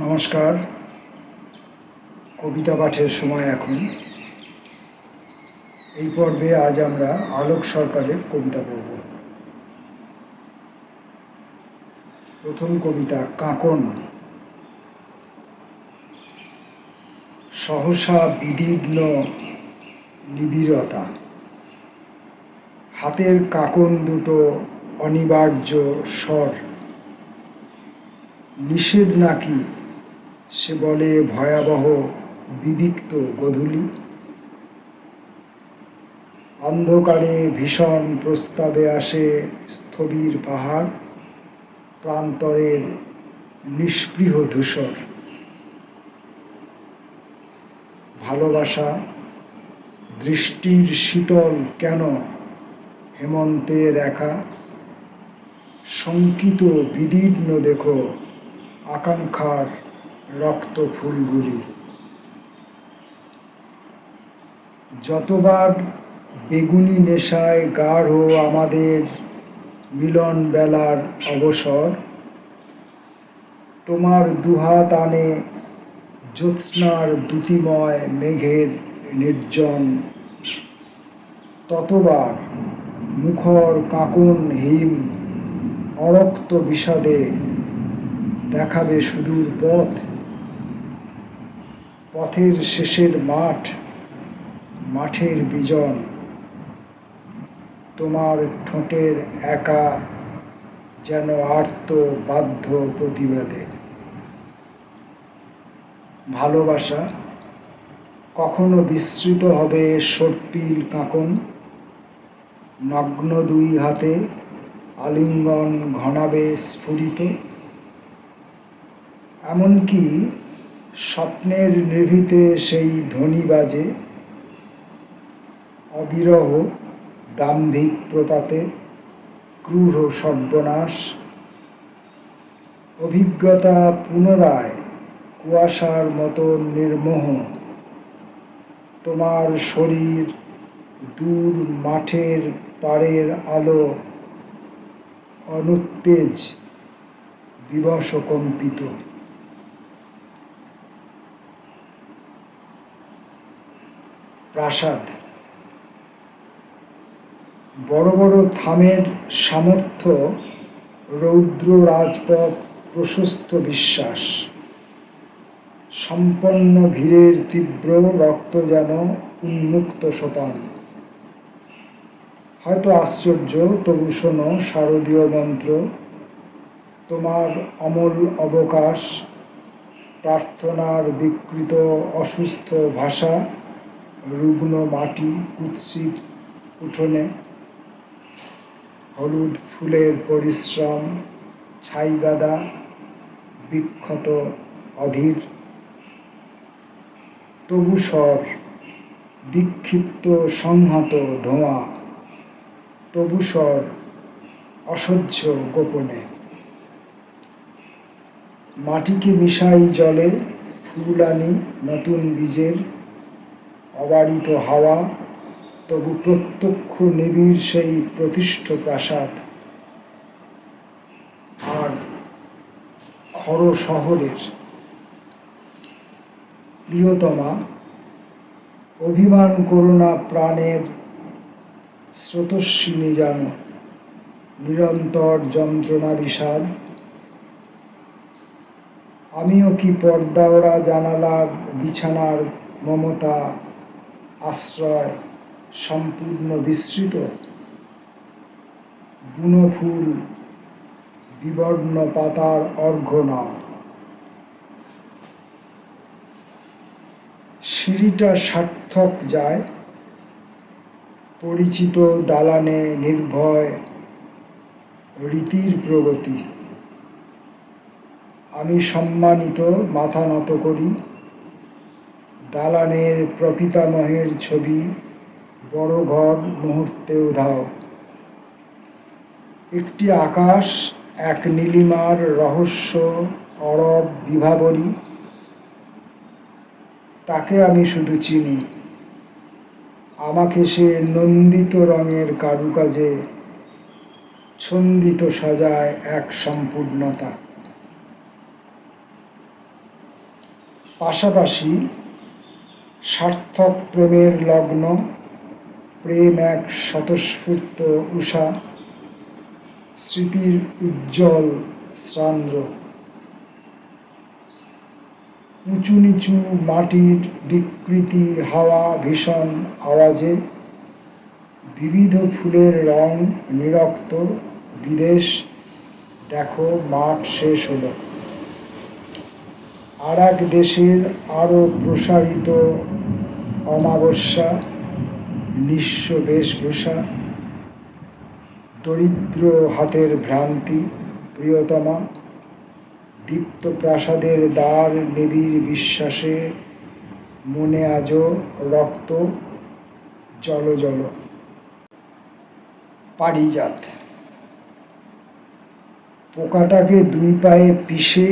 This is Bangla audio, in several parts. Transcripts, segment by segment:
নমস্কার। কবিতা পাঠের সময় এখন। এই পর্বে আজ আমরা আলোক সরকারের কবিতা পড়ব। প্রথম কবিতা কাঁকন। সহসা বিদীর্ণ নিবিড়তা, হাতের কাঁকন দুটো অনিবার্য স্বর। নিষেধ নাকি সে বলে ভয়াবহ বিবিক্ত গোধূলি। অন্ধকারে ভীষণ প্রস্তাবে আসে স্থবির পাহাড়, প্রান্তরের নিস্পৃহ ধূসর। ভালোবাসা দৃষ্টির শীতল কেন হেমন্তের একা, শঙ্কিত বিদীর্ণ দেখো আকাঙ্ক্ষার রক্ত ফুলগুলি। যতবার বেগুনি নেশায় গাঢ় আমাদের মিলন বেলার অবসর, তোমার দুহাত আনে জ্যোৎস্নার দ্যুতিময় মেঘের নির্জন। ততবার মুখর কাঁকন হিম অরক্ত বিষাদে দেখাবে সুদূর পথ, পথের শেষের মাঠ, মাঠের বিজন। তোমার ঠোঁটের একা যেন আর্ত বাধ্য প্রতিবাদে। ভালোবাসা কখনো বিস্তৃত হবে সর্পিল কাঁকন, নগ্ন দুই হাতে আলিঙ্গন ঘনাবে স্ফুরিত। এমনকি স্বপ্নের নিভৃতে সেই ধ্বনি বাজে অবিরহ দাম্ভিক প্রপাতে ক্রূর সর্বনাশ। অভিজ্ঞতা পুনরায় কুয়াশার মতো নির্মোহ, তোমার শরীর দূর মাঠের পাড়ের আলো অনুত্তেজ বিবশ কম্পিত। প্রাসাদ বড় বড় থামের সামর্থ্য, রৌদ্র রাজপথ প্রশস্ত বিশ্বাস। সম্পন্ন ভিড়ের তীব্র রক্ত যেন উন্মুক্ত সোপান। হয়তো আশ্চর্য, তবু শোনো শারদীয় মন্ত্র, তোমার অমল অবকাশ, প্রার্থনার বিকৃত অসুস্থ ভাষা, রুগ্ন মাটি কুৎসিত উঠোনে। হলুদ ফুলের পরিশ্রম, ছাইগাদা বিক্ষত অধীর। তবু স্বর বিক্ষিপ্ত সংহত ধোঁয়া, তবু স্বর অসহ্য গোপনে। মাটিকে মিশাই জলে, ফুল আনি নতুন বীজের। অবারিত হাওয়া, তবু প্রত্যক্ষ নিবিড় সেই প্রতিষ্ঠ প্রাসাদ। আর খর শহরের প্রিয়তমা, অভিমান করো না প্রাণের স্রোতস্বিনী জানো, নিরন্তর যন্ত্রণা বিষাদ। আমিও কি পর্দা ওরা জানালার বিছানার মমতা আশ্রয় সম্পূর্ণ বিস্মৃত। বুনো ফুল বিবর্ণ পাতার অর্ঘ্য নাও। সিঁড়িটা সার্থক যায়, পরিচিত দালানে নির্ভয় রীতির প্রগতি। আমি সম্মানিত মাথা নত করি, দালানের প্রপিতামহের ছবি বড় ঘর মুহূর্তে উধাও। একটি আকাশ, এক নীলিমার রহস্য অরব বিভাবরী, তাকে আমি শুধু চিনি। আমাকে সে নন্দিত রঙের কারুকাজে ছন্দিত সাজায় এক সম্পূর্ণতা। পাশাপাশি সার্থক প্রেমের লগ্ন, প্রেম এক স্বতঃস্ফূর্ত উষা, স্মৃতির উজ্জ্বল সান্দ্র। উঁচু নিচু মাটির বিকৃতি, হাওয়া ভীষণ আওয়াজে, বিবিধ ফুলের রং নিরক্ত, বিদেশ দেখো মাঠ শেষ হলো। আর এক দেশের আরো প্রসারিত অমাবস্যা, নিঃস্ব বেশভূষা, দরিদ্র হাতের ভ্রান্তি, প্রিয়তমা, দীপ্ত প্রাসাদের দ্বার নিবিড় বিশ্বাসে, মনে আজও রক্ত জল জল। পারিজাত। পোকাটাকে দুই পায়ে পিষে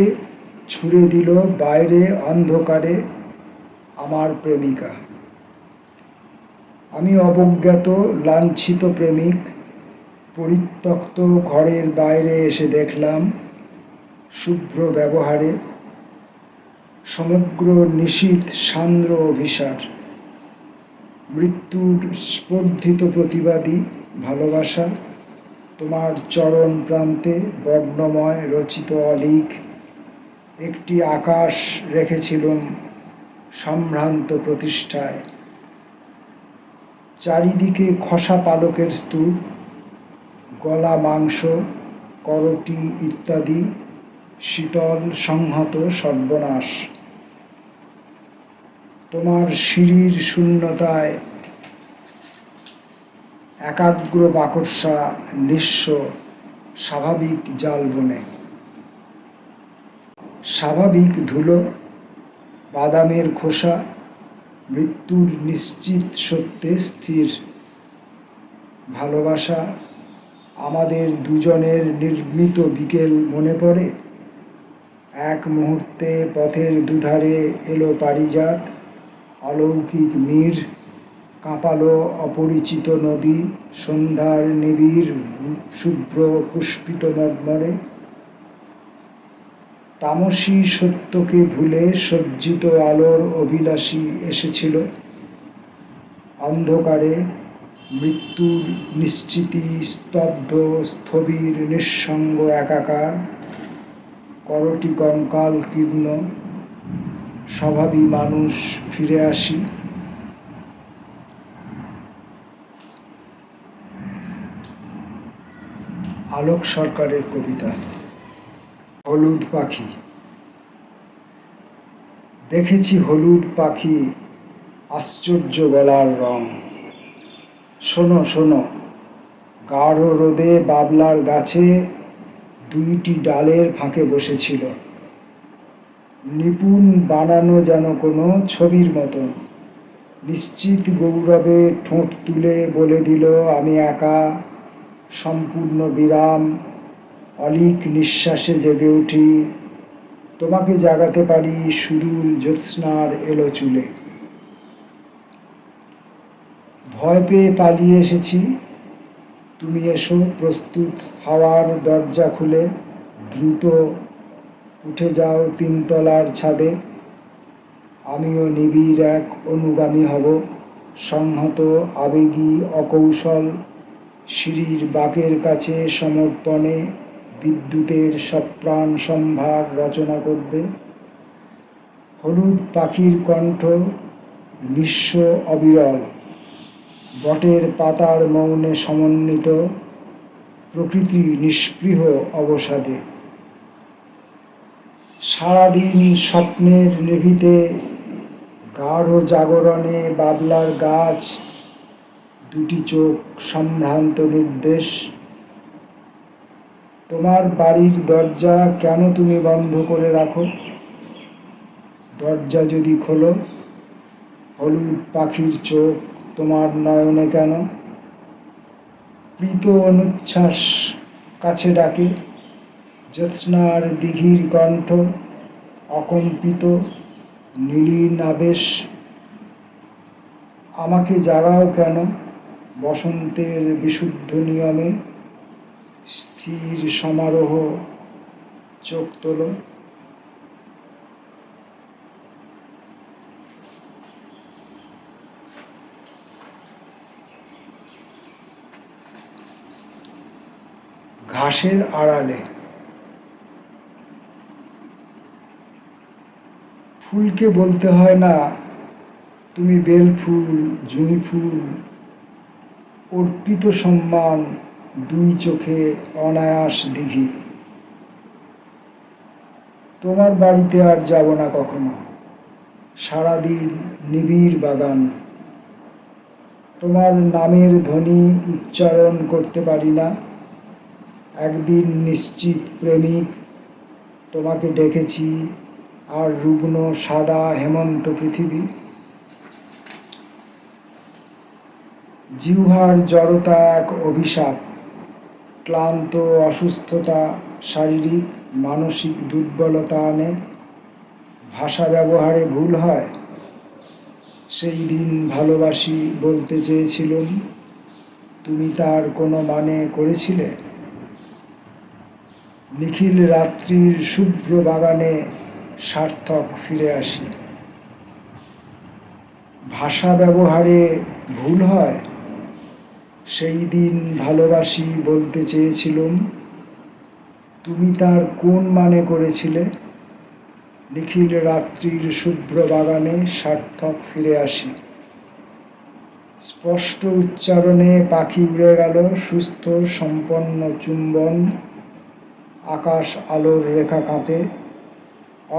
ছুঁড়ে দিল বাইরে অন্ধকারে আমার প্রেমিকা। আমি অবজ্ঞাত লাঞ্ছিত প্রেমিক, পরিত্যক্ত ঘরের বাইরে এসে দেখলাম শুভ্র ব্যবহারে সমগ্র নিশীথ সান্দ্র অভিসার। মৃত্যুর স্পর্ধিত প্রতিবাদী ভালোবাসা, তোমার চরণ প্রান্তে বর্ণময় রচিত অলিখ একটি আকাশ রেখেছিলুম সম্ভ্রান্ত প্রতিষ্ঠায়। চারিদিকে খসা পালকের স্তূপ, গলা মাংস, করটি ইত্যাদি শীতল সংহত সর্বনাশ। তোমার সিঁড়ির শূন্যতায় একাগ্র মাকড়সা নিঃস্ব স্বাভাবিক জাল বনে। স্বাভাবিক ধুলো, বাদামের খোসা, মৃত্যুর নিশ্চিত সত্যে স্থির। ভালোবাসা, আমাদের দুজনের নির্মিত বিকেল মনে পড়ে। এক মুহূর্তে পথের দুধারে এলো পারিজাত, অলৌকিক মীর, কাঁপালো অপরিচিত নদী, সন্ধ্যার নিবিড় শুভ্র পুষ্পিত মর্মরে। তামসী সত্যকে ভুলে সজ্জিত আলোর অভিলাষী এসেছিল। অন্ধকারে মৃত্যুর নিশ্চিতি স্তব্ধ স্থবির নিঃসঙ্গ একাকার, করটি কঙ্কাল কীর্ণ, স্বভাবী মানুষ ফিরে আসি। আলোক সরকারের কবিতা। হলুদ পাখি। দেখেছি হলুদ পাখি, আশ্চর্য গলার রং। শোনো শোনো, গাঢ় রোদে বাবলার গাছে দুইটি ডালের ফাঁকে বসেছিল, নিপুণ বানানো যেন কোনো ছবির মতন। নিশ্চিত গৌরবে ঠোঁট তুলে বলে দিল, আমি একা, সম্পূর্ণ বিরাম, অলিক নিঃশ্বাসে জেগে উঠি, তোমাকে জাগাতে পারি সুদূর জ্যোৎস্নার এলো চুলে। ভয় পেয়ে পালিয়ে এসেছি, তুমি এসো প্রস্তুত, হাওয়ার দরজা খুলে দ্রুত উঠে যাও তিনতলার ছাদে। আমিও নিবিড় এক অনুগামী হব, সংহত আবেগী অকৌশল, সিঁড়ির বাঁকের কাছে সমর্পণে বিদ্যুতের সপ্রাণ সম্ভার রচনা করবে। হলুদ পাখির কণ্ঠ নিঃস্ব অবিরল, বটের পাতার মৌনে সমন্বিত, প্রকৃতি নিষ্পৃহ অবসাদে। সারাদিন স্বপ্নের নিভৃতে গাঢ় জাগরণে বাবলার গাছ, দুটি চোখ সম্ভ্রান্ত নির্দেশ। তোমার বাড়ির দরজা কেন তুমি বন্ধ করে রাখো? দরজা যদি খোলো, হলুদ পাখির চোখ তোমার নয়নে কেন? প্রীত অনুচ্ছ্বাস কাছে ডাকে, জ্যোৎস্নার দিঘির কণ্ঠ অকম্পিত নীলীন আবেশ। আমাকে জাগাও কেন বসন্তের বিশুদ্ধ নিয়মে, স্থির সমারোহ চোখ তোলো। ঘাসের আড়ালে। ফুলকে বলতে হয় না তুমি বেল ফুল, জুঁই ফুল, অর্পিত সম্মান, দুই চোখে অনায়াস দিঘি। তোমার বাড়িতে আর যাব না কখনো, সারাদিন নিবিড় বাগান। তোমার নামের ধ্বনি উচ্চারণ করতে পারি না, একদিন নিশ্চিত প্রেমিক তোমাকে ডেকেছি, আর রুগ্ন সাদা হেমন্ত পৃথিবী। জিহ্বার জড়তা এক অভিশাপ, ক্লান্ত অসুস্থতা, শারীরিক মানসিক দুর্বলতা আনে। ভাষা ব্যবহারে ভুল হয়, সেই দিন ভালোবাসি বলতে চেয়েছিলুম, তুমি তার কোনো মানে করেছিলে? নিখিল রাত্রির শুভ্র বাগানে সার্থক ফিরে আসি। ভাষা ব্যবহারে ভুল হয়, সেই দিন ভালোবাসি বলতে চেয়েছিলুম, তুমি তার কোন মানে করেছিলে? নিখিল রাত্রির শুভ্র বাগানে সার্থক ফিরে আসি। স্পষ্ট উচ্চারণে পাখি উড়ে গেল, সুস্থ সম্পন্ন চুম্বন। আকাশ আলোর রেখা কাঁপে,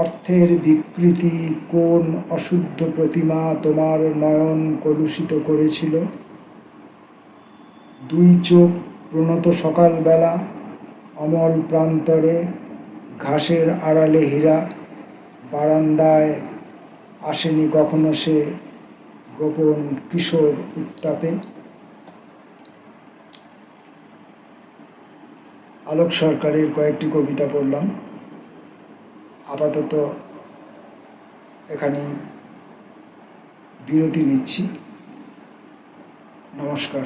অর্থের বিকৃতি কোন অশুদ্ধ প্রতিমা তোমার নয়ন কলুষিত করেছিল? দুই চোখ প্রণত সকালবেলা, অমল প্রান্তরে, ঘাসের আড়ালে হীরা। বারান্দায় আসেনি কখনো সে, গোপন কিশোর উত্তাপে। আলোক সরকারের কয়েকটি কবিতা পড়লাম। আপাতত এখানেই বিরতি নিচ্ছি। নমস্কার।